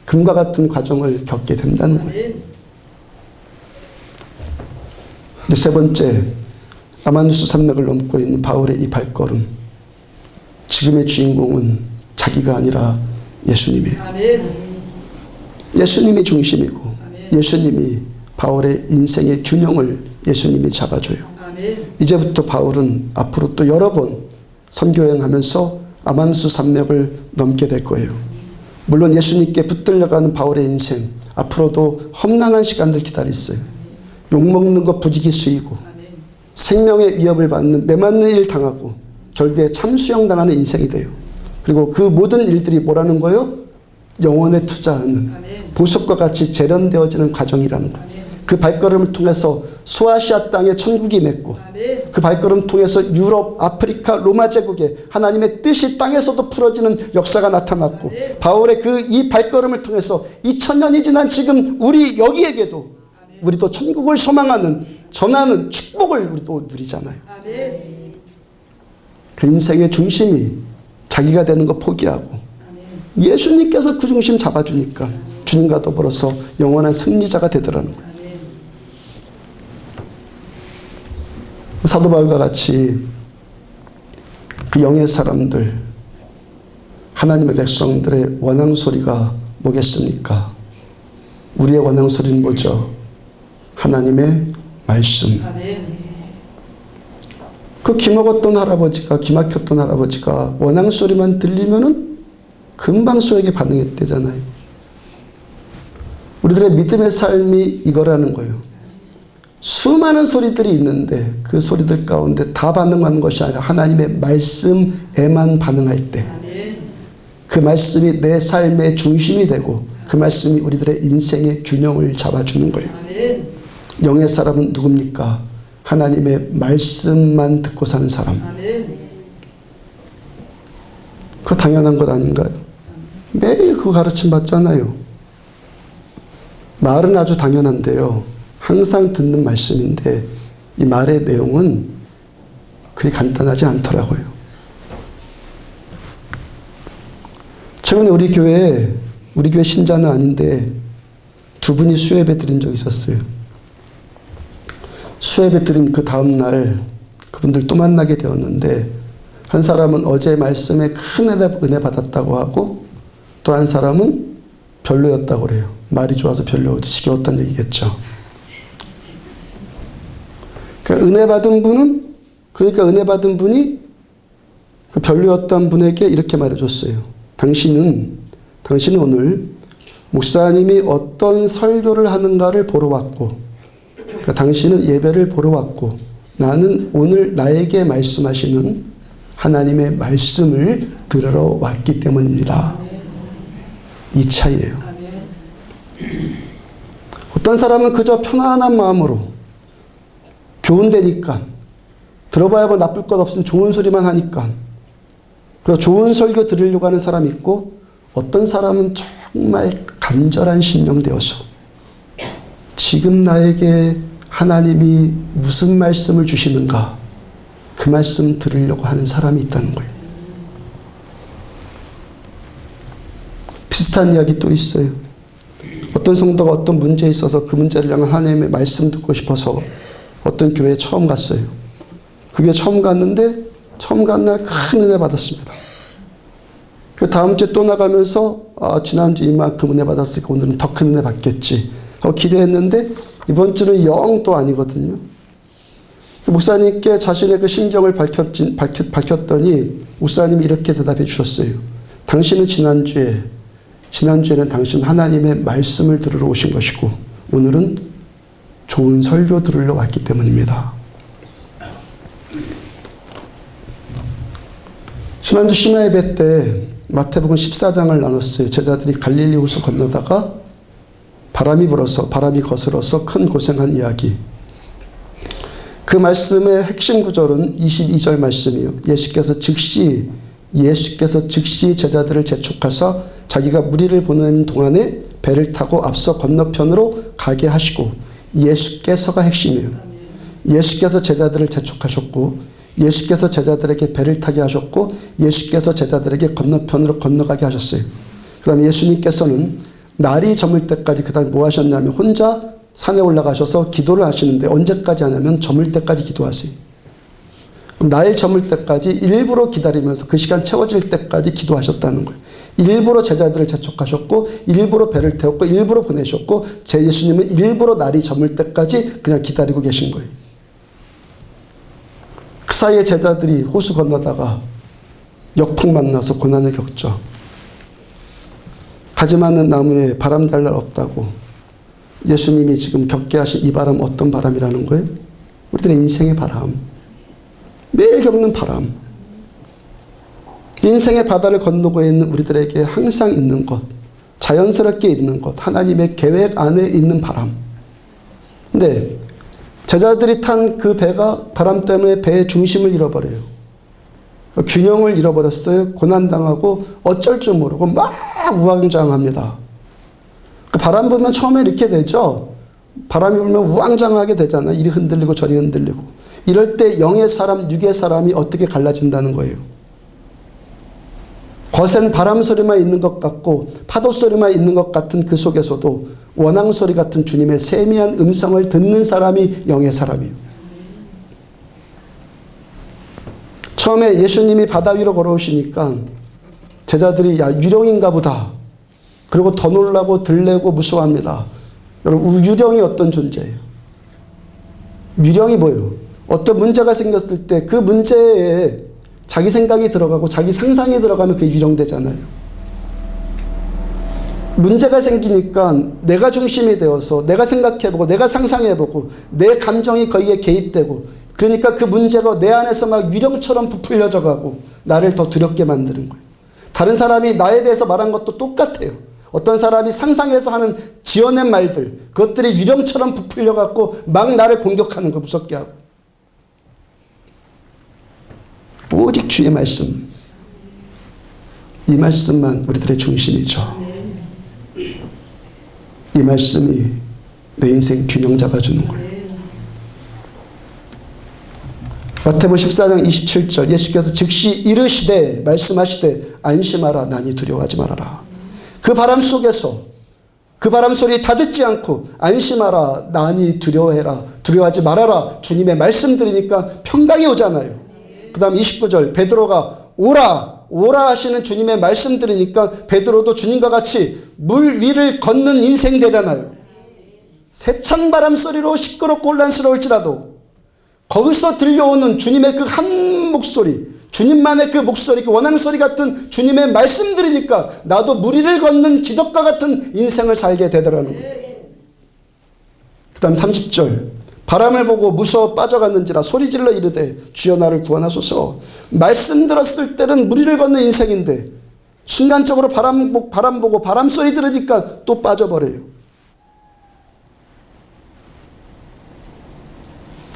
금과 같은 과정을 겪게 된다는 거예요. 근데 세 번째, 아마누스 산맥을 넘고 있는 바울의 이 발걸음, 지금의 주인공은 자기가 아니라 예수님이에요. 예수님이 중심이고 예수님이 바울의 인생의 균형을 예수님이 잡아줘요. 이제부터 바울은 앞으로 또 여러 번 선교여행하면서 아마누스 산맥을 넘게 될 거예요. 물론 예수님께 붙들려가는 바울의 인생, 앞으로도 험난한 시간들 기다려 있어요. 욕먹는 것 부지기수이고 생명의 위협을 받는 매맞는 일 당하고 결국에 참수형 당하는 인생이 돼요. 그리고 그 모든 일들이 뭐라는 거예요? 영혼에 투자하는 보석과 같이 재련되어지는 과정이라는 거예요. 그 발걸음을 통해서 소아시아 땅에 천국이 맺고 그 발걸음을 통해서 유럽, 아프리카, 로마 제국에 하나님의 뜻이 땅에서도 풀어지는 역사가 나타났고 바울의 그 이 발걸음을 통해서 2000년이 지난 지금 우리 여기에게도 우리도 천국을 소망하는 전하는 축복을 우리도 누리잖아요. 그 인생의 중심이 자기가 되는 거 포기하고 예수님께서 그 중심 잡아주니까 주님과 더불어서 영원한 승리자가 되더라는 거예요. 사도 바울과 같이 그 영의 사람들, 하나님의 백성들의 원앙 소리가 뭐겠습니까? 우리의 원앙 소리는 뭐죠? 하나님의 말씀. 그 기막혔던 할아버지가 원앙 소리만 들리면은 금방 소에게 반응했대잖아요. 우리들의 믿음의 삶이 이거라는 거예요. 수많은 소리들이 있는데 그 소리들 가운데 다 반응하는 것이 아니라 하나님의 말씀에만 반응할 때 그 말씀이 내 삶의 중심이 되고 그 말씀이 우리들의 인생의 균형을 잡아주는 거예요. 영의 사람은 누굽니까? 하나님의 말씀만 듣고 사는 사람. 그거 당연한 것 아닌가요? 매일 그거 가르침 받잖아요. 말은 아주 당연한데요. 항상 듣는 말씀인데 이 말의 내용은 그리 간단하지 않더라고요. 최근에 우리 교회 신자는 아닌데 두 분이 수예배 드린 적이 있었어요. 수예배 드린 그 다음날 그분들 또 만나게 되었는데 한 사람은 어제 말씀에 큰 은혜 받았다고 하고 또 한 사람은 별로였다고 그래요. 말이 좋아서 별로 지겨웠다는 얘기겠죠. 그러니까 은혜 받은 분이 그 별로였던 분에게 이렇게 말해줬어요. 당신은 오늘 목사님이 어떤 설교를 하는가를 보러 왔고, 그러니까 당신은 예배를 보러 왔고, 나는 오늘 나에게 말씀하시는 하나님의 말씀을 들으러 왔기 때문입니다. 이 차이예요. 어떤 사람은 그저 편안한 마음으로 교훈되니까 들어봐야 뭐 나쁠 것 없으면 좋은 소리만 하니까 그래서 좋은 설교 들으려고 하는 사람이 있고 어떤 사람은 정말 간절한 심령 되어서 지금 나에게 하나님이 무슨 말씀을 주시는가 그 말씀 들으려고 하는 사람이 있다는 거예요. 비슷한 이야기 또 있어요. 어떤 성도가 어떤 문제에 있어서 그 문제를 향한 하나님의 말씀 듣고 싶어서 어떤 교회에 처음 갔어요. 그 교회 처음 갔는데 처음 간 날 큰 은혜 받았습니다. 그 다음 주에 또 나가면서 지난주 이만큼 은혜 받았으니까 오늘은 더 큰 은혜 받겠지 하고 기대했는데 이번 주는 영 또 아니거든요. 그 목사님께 자신의 그 심정을 밝혔더니 목사님이 이렇게 대답해 주셨어요. 당신은 지난주에는 당신 하나님의 말씀을 들으러 오신 것이고 오늘은 좋은 설교 들으러 왔기 때문입니다. 지난주 심야 예배 때 마태복음 14장을 나눴어요. 제자들이 갈릴리 호수 건너다가 바람이 거슬러서 큰 고생한 이야기. 그 말씀의 핵심 구절은 22절 말씀이에요. 예수께서 즉시 제자들을 재촉하사 자기가 무리를 보내는 동안에 배를 타고 앞서 건너편으로 가게 하시고 예수께서가 핵심이에요. 예수께서 제자들을 재촉하셨고 예수께서 제자들에게 배를 타게 하셨고 예수께서 제자들에게 건너편으로 건너가게 하셨어요. 그 다음에 예수님께서는 날이 저물 때까지 그 다음에 뭐 하셨냐면 혼자 산에 올라가셔서 기도를 하시는데 언제까지 하냐면 저물 때까지 기도하세요. 날 저물 때까지 일부러 기다리면서 그 시간 채워질 때까지 기도하셨다는 거예요. 일부러 제자들을 재촉하셨고 일부러 배를 태웠고 일부러 보내셨고 제 예수님은 일부러 날이 저물 때까지 그냥 기다리고 계신 거예요. 그 사이에 제자들이 호수 건너다가 역풍 만나서 고난을 겪죠. 가지 많은 나무에 바람 잘 날 없다고 예수님이 지금 겪게 하신 이 바람 어떤 바람이라는 거예요? 우리들의 인생의 바람. 매일 겪는 바람. 인생의 바다를 건너고 있는 우리들에게 항상 있는 것. 자연스럽게 있는 것. 하나님의 계획 안에 있는 바람. 근데 제자들이 탄 그 배가 바람 때문에 배의 중심을 잃어버려요. 균형을 잃어버렸어요. 고난당하고 어쩔 줄 모르고 막 우왕좌왕합니다. 바람 불면 처음에 이렇게 되죠. 바람이 불면 우왕좌왕하게 되잖아요. 이리 흔들리고 저리 흔들리고. 이럴 때 영의 사람, 육의 사람이 어떻게 갈라진다는 거예요. 거센 바람 소리만 있는 것 같고 파도 소리만 있는 것 같은 그 속에서도 원앙 소리 같은 주님의 세미한 음성을 듣는 사람이 영의 사람이에요. 처음에 예수님이 바다 위로 걸어오시니까 제자들이 야 유령인가 보다. 그리고 더 놀라고 들레고 무서워합니다. 여러분 유령이 어떤 존재예요? 유령이 뭐예요? 어떤 문제가 생겼을 때 그 문제에 자기 생각이 들어가고 자기 상상이 들어가면 그게 유령되잖아요. 문제가 생기니까 내가 중심이 되어서 내가 생각해보고 내가 상상해보고 내 감정이 거기에 개입되고, 그러니까 그 문제가 내 안에서 막 유령처럼 부풀려져 가고 나를 더 두렵게 만드는 거예요. 다른 사람이 나에 대해서 말한 것도 똑같아요. 어떤 사람이 상상해서 하는 지어낸 말들, 그것들이 유령처럼 부풀려 갖고 막 나를 공격하는 거, 무섭게 하고. 오직 주의 말씀, 이 말씀만 우리들의 중심이죠. 이 말씀이 내 인생 균형 잡아주는 거예요. 마태복음 14장 27절, 예수께서 즉시 이르시되 말씀하시되 안심하라, 나니 두려워하지 말아라. 그 바람 속에서 그 바람 소리 다 듣지 않고 안심하라, 나니 두려워해라, 두려워하지 말아라, 주님의 말씀 들으니까 평강이 오잖아요. 그 다음 29절, 베드로가 오라 오라 하시는 주님의 말씀 들으니까 베드로도 주님과 같이 물 위를 걷는 인생 되잖아요. 세찬 바람 소리로 시끄럽고 혼란스러울지라도 거기서 들려오는 주님의 그 한 목소리, 주님만의 그 목소리, 그 원앙소리 같은 주님의 말씀 들으니까 나도 물 위를 걷는 기적과 같은 인생을 살게 되더라는 거예요. 그 다음 30절, 바람을 보고 무서워 빠져갔는지라 소리질러 이르되 주여 나를 구원하소서. 말씀 들었을 때는 물 위를 걷는 인생인데 순간적으로 바람 보고 바람 소리 들으니까 또 빠져버려요.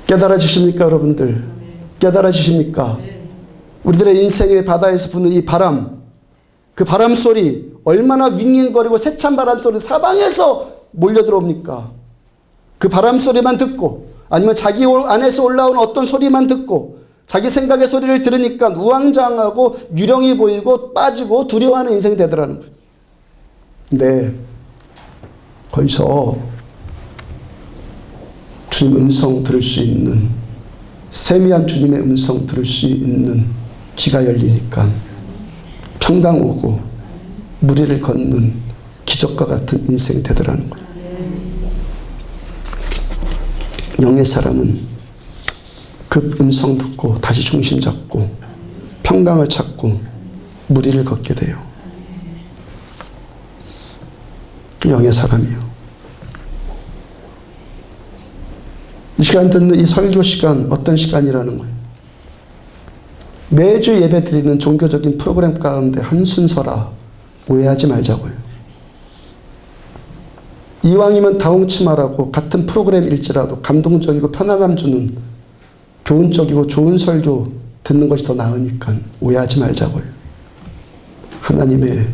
깨달아지십니까 여러분들? 깨달아지십니까? 우리들의 인생의 바다에서 부는 이 바람, 그 바람 소리 얼마나 윙윙거리고 세찬 바람 소리 사방에서 몰려들어옵니까? 그 바람 소리만 듣고 아니면 자기 안에서 올라오는 어떤 소리만 듣고 자기 생각의 소리를 들으니까 우왕좌왕하고 유령이 보이고 빠지고 두려워하는 인생이 되더라는 거예요. 근데 거기서 주님 음성 들을 수 있는, 세미한 주님의 음성 들을 수 있는 귀가 열리니까 평강 오고 무리를 걷는 기적과 같은 인생이 되더라는 거예요. 영의 사람은 그 음성 듣고 다시 중심 잡고 평강을 찾고 무리를 걷게 돼요. 영의 사람이요. 이 시간 듣는 이 설교 시간 어떤 시간이라는 거예요? 매주 예배 드리는 종교적인 프로그램 가운데 한 순서라 오해하지 말자고요. 이왕이면 다홍치마라고 같은 프로그램일지라도 감동적이고 편안함 주는 교훈적이고 좋은 설교 듣는 것이 더 나으니까 오해하지 말자고요. 하나님의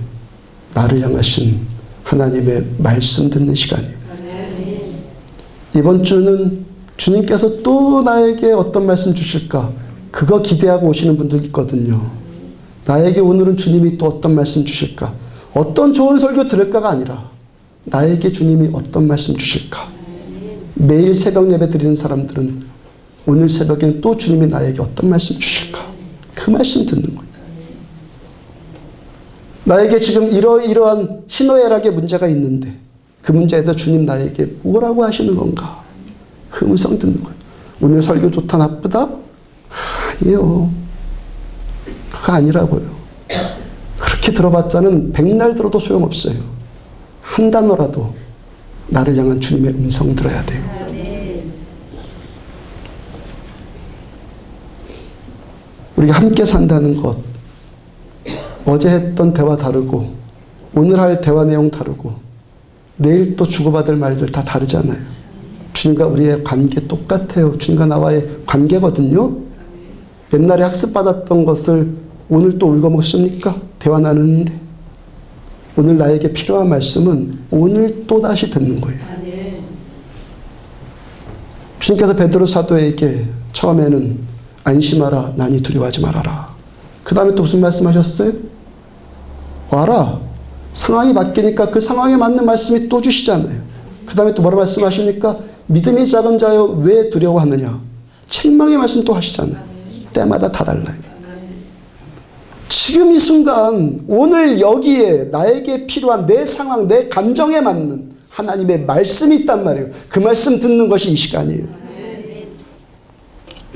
나를 향하신 하나님의 말씀 듣는 시간이에요. 이번 주는 주님께서 또 나에게 어떤 말씀 주실까? 그거 기대하고 오시는 분들 있거든요. 나에게 오늘은 주님이 또 어떤 말씀 주실까? 어떤 좋은 설교 들을까가 아니라 나에게 주님이 어떤 말씀 주실까? 매일 새벽 예배 드리는 사람들은 오늘 새벽엔 또 주님이 나에게 어떤 말씀 주실까? 그 말씀 듣는 거예요. 나에게 지금 이러한 희노애락의 문제가 있는데 그 문제에서 주님 나에게 뭐라고 하시는 건가? 그 음성 듣는 거예요. 오늘 설교 좋다 나쁘다? 아니에요. 그거 아니라고요. 그렇게 들어봤자는 백날 들어도 소용없어요. 한 단어라도 나를 향한 주님의 음성 들어야 돼요. 우리가 함께 산다는 것, 어제 했던 대화 다르고 오늘 할 대화 내용 다르고 내일 또 주고받을 말들 다 다르잖아요. 주님과 우리의 관계 똑같아요. 주님과 나와의 관계거든요. 옛날에 학습받았던 것을 오늘 또 울거먹습니까? 대화 나누는데. 오늘 나에게 필요한 말씀은 오늘 또다시 듣는 거예요. 주님께서 베드로 사도에게 처음에는 안심하라, 나니 두려워하지 말아라. 그 다음에 또 무슨 말씀하셨어요? 와라. 상황이 바뀌니까 그 상황에 맞는 말씀이 또 주시잖아요. 그 다음에 또 뭐라 말씀하십니까? 믿음이 작은 자여 왜 두려워하느냐. 책망의 말씀 또 하시잖아요. 때마다 다 달라요. 지금 이 순간 오늘 여기에 나에게 필요한 내 상황, 내 감정에 맞는 하나님의 말씀이 있단 말이에요. 그 말씀 듣는 것이 이 시간이에요.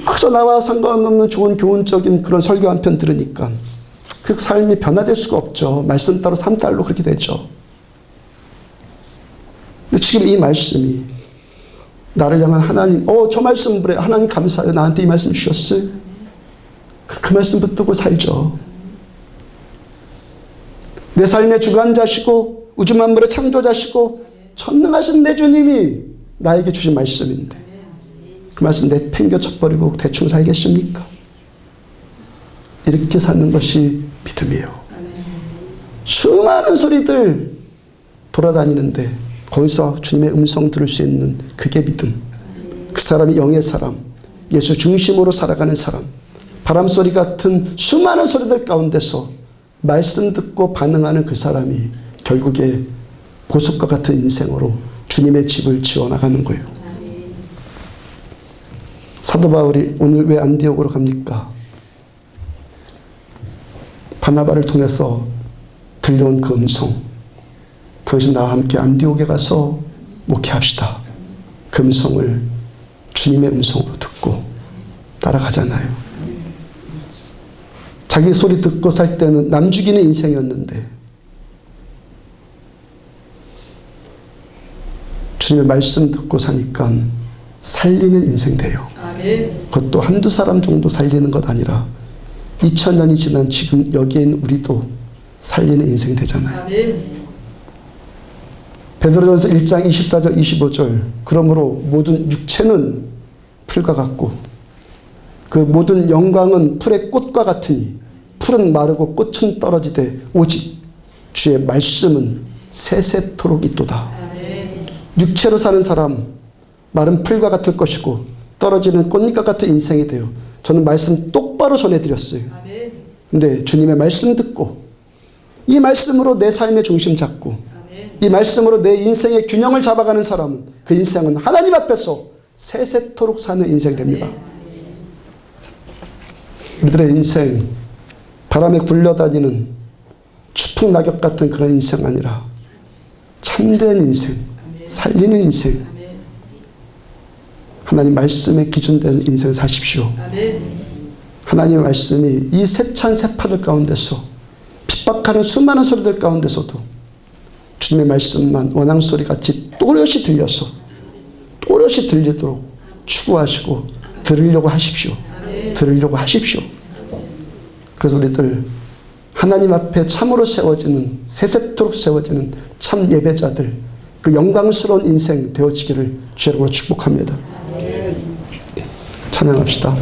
그저 나와 상관없는 좋은 교훈적인 그런 설교 한 편 들으니까 그 삶이 변화될 수가 없죠. 말씀 따로 삶 따로 그렇게 되죠. 근데 지금 이 말씀이 나를 향한 하나님, 저 말씀 그래. 하나님 감사해요. 나한테 이 말씀 주셨어요. 그 말씀 붙들고 살죠. 내 삶의 주관자시고 우주 만물의 창조자시고 전능하신 내 주님이 나에게 주신 말씀인데 그 말씀 내팽겨 쳐버리고 대충 살겠습니까? 이렇게 사는 것이 믿음이에요. 수많은 소리들 돌아다니는데 거기서 주님의 음성 들을 수 있는 그게 믿음. 그 사람이 영의 사람, 예수 중심으로 살아가는 사람, 바람소리 같은 수많은 소리들 가운데서 말씀 듣고 반응하는 그 사람이 결국에 보석과 같은 인생으로 주님의 집을 지어나가는 거예요. 사도 바울이 오늘 왜 안디옥으로 갑니까? 바나바를 통해서 들려온 그 음성, 당신 나와 함께 안디옥에 가서 목회합시다. 그 음성을 주님의 음성으로 듣고 따라가잖아요. 자기 소리 듣고 살 때는 남 죽이는 인생이었는데 주님의 말씀 듣고 사니까 살리는 인생 돼요. 아멘. 그것도 한두 사람 정도 살리는 것 아니라 2000년이 지난 지금 여기에 있는 우리도 살리는 인생 되잖아요. 아멘. 베드로전서 1장 24절 25절 그러므로 모든 육체는 풀과 같고 그 모든 영광은 풀의 꽃과 같으니 풀은 마르고 꽃은 떨어지되 오직 주의 말씀은 세세토록 있도다. 아멘. 육체로 사는 사람 마른 풀과 같을 것이고 떨어지는 꽃잎과 같은 인생이 돼요. 저는 말씀 똑바로 전해드렸어요. 아멘. 근데 주님의 말씀 듣고 이 말씀으로 내 삶의 중심 잡고 이 말씀으로 내 인생의 균형을 잡아가는 사람은 그 인생은 하나님 앞에서 세세토록 사는 인생 됩니다. 우리들의 인생 바람에 굴려다니는 추풍 낙엽 같은 그런 인생 아니라 참된 인생, 살리는 인생, 하나님 말씀에 기준되는 인생 사십시오. 하나님의 말씀이 이 세찬 세파들 가운데서 핍박하는 수많은 소리들 가운데서도 주님의 말씀만 원앙소리같이 또렷이 들려서 또렷이 들리도록 추구하시고 들으려고 하십시오. 들으려고 하십시오. 그래서 우리들 하나님 앞에 참으로 세워지는 세세토록 세워지는 참 예배자들 그 영광스러운 인생 되어지기를 주의 이름으로 축복합니다. 찬양합시다.